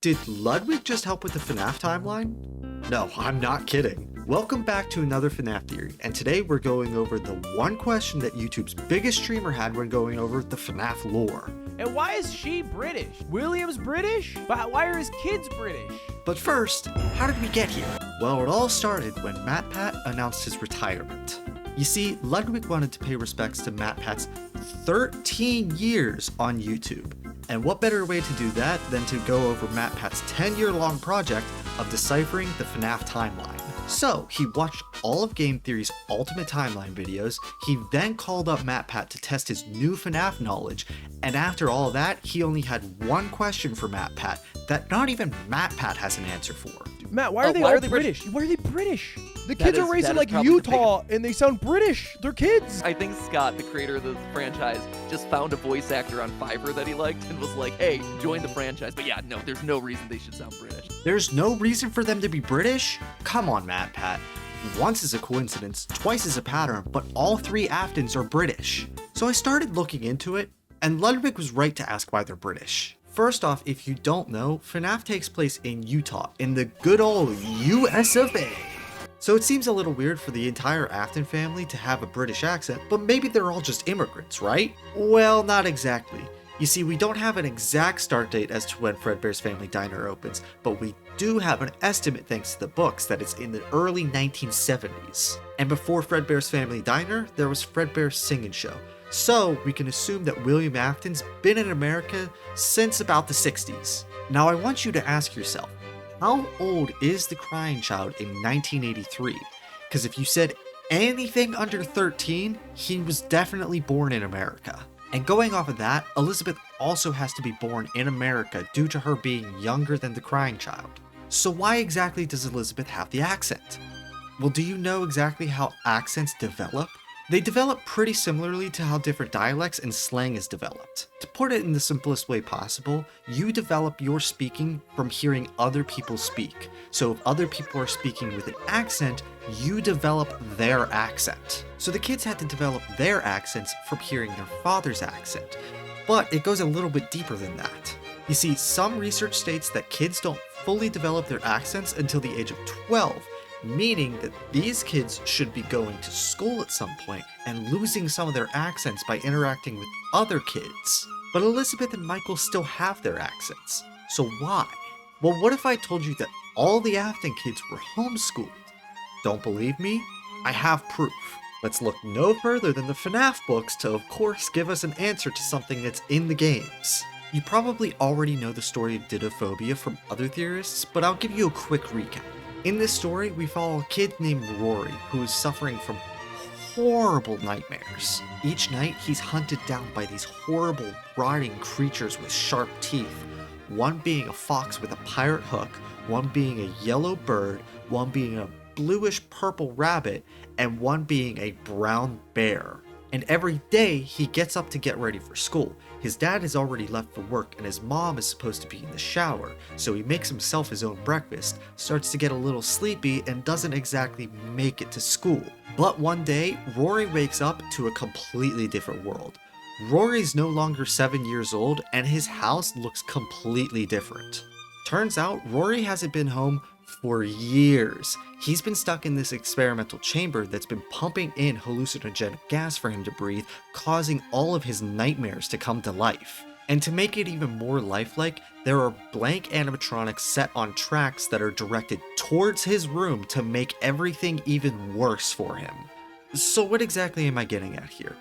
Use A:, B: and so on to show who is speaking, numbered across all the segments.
A: Did Ludwig just help with the FNAF timeline? No, I'm not kidding. Welcome back to another FNAF theory, and today we're going over the one question that YouTube's biggest streamer had when going over the FNAF lore.
B: And why is she British? William's British? But why are his kids British?
A: But first, how did we get here? Well, it all started when MatPat announced his retirement. You see, Ludwig wanted to pay respects to MatPat's 13 years on YouTube. And what better way to do that than to go over MatPat's 10-year-long project of deciphering the FNAF timeline. So, he watched all of Game Theory's Ultimate Timeline videos, he then called up MatPat to test his new FNAF knowledge, and after all that, he only had one question for MatPat that not even MatPat has an answer for.
B: Matt, why are they all British? Why are they British? The kids are raised in like Utah and they sound British. They're kids.
C: I think Scott, the creator of the franchise, just found a voice actor on Fiverr that he liked and was like, hey, join the franchise. But yeah, no, there's no reason they should sound British.
A: There's no reason for them to be British? Come on, MatPat. Once is a coincidence, twice is a pattern, but all three Aftons are British. So I started looking into it, and Ludwig was right to ask why they're British. First off, if you don't know, FNAF takes place in Utah, in the good old US of A. So it seems a little weird for the entire Afton family to have a British accent, but maybe they're all just immigrants, right? Well, not exactly. You see, we don't have an exact start date as to when Fredbear's Family Diner opens, but we do have an estimate thanks to the books that it's in the early 1970s. And before Fredbear's Family Diner, there was Fredbear's Singin' Show. So we can assume that William Afton's been in America since about the 60s. Now I want you to ask yourself, how old is the crying child in 1983? Because if you said anything under 13, he was definitely born in America. And going off of that, Elizabeth also has to be born in America due to her being younger than the crying child. So why exactly does Elizabeth have the accent? Well, do you know exactly how accents develop? They develop pretty similarly to how different dialects and slang is developed. To put it in the simplest way possible, you develop your speaking from hearing other people speak. So if other people are speaking with an accent, you develop their accent. So the kids had to develop their accents from hearing their father's accent. But it goes a little bit deeper than that. You see, some research states that kids don't fully develop their accents until the age of 12, meaning that these kids should be going to school at some point and losing some of their accents by interacting with other kids. But Elizabeth and Michael still have their accents. So why? Well, what if I told you that all the Afton kids were homeschooled? Don't believe me? I have proof. Let's look no further than the FNAF books to, of course, give us an answer to something that's in the games. You probably already know the story of Didophobia from other theorists, but I'll give you a quick recap. In this story, we follow a kid named Rory who is suffering from horrible nightmares. Each night, he's hunted down by these horrible, rotting creatures with sharp teeth, one being a fox with a pirate hook, one being a yellow bird, one being a bluish-purple rabbit, and one being a brown bear. And every day, he gets up to get ready for school. His dad has already left for work and his mom is supposed to be in the shower, so he makes himself his own breakfast, starts to get a little sleepy, and doesn't exactly make it to school. But one day, Rory wakes up to a completely different world. Rory's no longer 7 years old and his house looks completely different. Turns out, Rory hasn't been home for years. He's been stuck in this experimental chamber that's been pumping in hallucinogenic gas for him to breathe, causing all of his nightmares to come to life. And to make it even more lifelike, there are blank animatronics set on tracks that are directed towards his room to make everything even worse for him. So what exactly am I getting at here?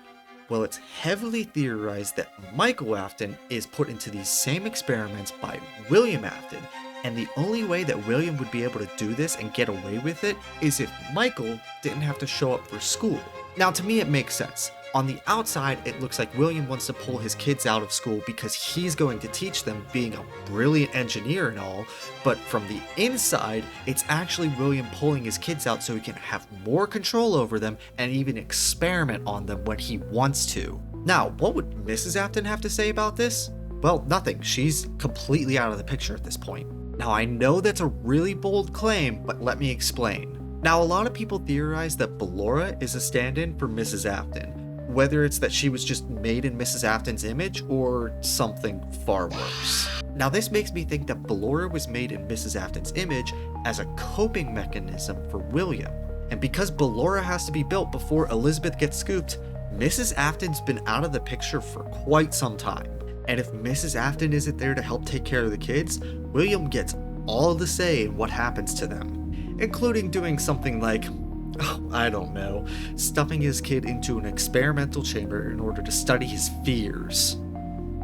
A: Well, it's heavily theorized that Michael Afton is put into these same experiments by William Afton, and the only way that William would be able to do this and get away with it is if Michael didn't have to show up for school. Now, to me, it makes sense. On the outside, it looks like William wants to pull his kids out of school because he's going to teach them, being a brilliant engineer and all, but from the inside, it's actually William pulling his kids out so he can have more control over them and even experiment on them when he wants to. Now, what would Mrs. Afton have to say about this? Well, nothing. She's completely out of the picture at this point. Now, I know that's a really bold claim, but let me explain. Now, a lot of people theorize that Ballora is a stand-in for Mrs. Afton, whether it's that she was just made in Mrs. Afton's image or something far worse. Now this makes me think that Ballora was made in Mrs. Afton's image as a coping mechanism for William. And because Ballora has to be built before Elizabeth gets scooped, Mrs. Afton's been out of the picture for quite some time. And if Mrs. Afton isn't there to help take care of the kids, William gets all the say in what happens to them, including doing something like, I don't know, stuffing his kid into an experimental chamber in order to study his fears.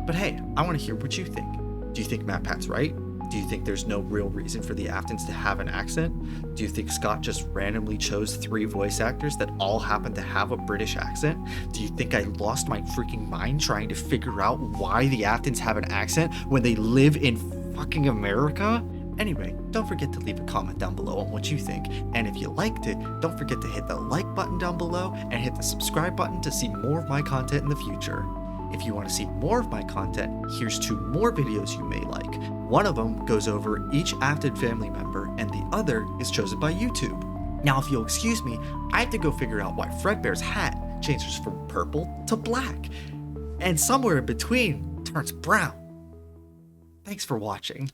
A: But hey, I want to hear what you think. Do you think MatPat's right? Do you think there's no real reason for the Aftons to have an accent? Do you think Scott just randomly chose 3 voice actors that all happen to have a British accent? Do you think I lost my freaking mind trying to figure out why the Aftons have an accent when they live in fucking America? Anyway, don't forget to leave a comment down below on what you think, and if you liked it, don't forget to hit the like button down below and hit the subscribe button to see more of my content in the future. If you want to see more of my content, here's 2 more videos you may like. One of them goes over each Afton family member, and the other is chosen by YouTube. Now, if you'll excuse me, I have to go figure out why Fredbear's hat changes from purple to black, and somewhere in between turns brown. Thanks for watching.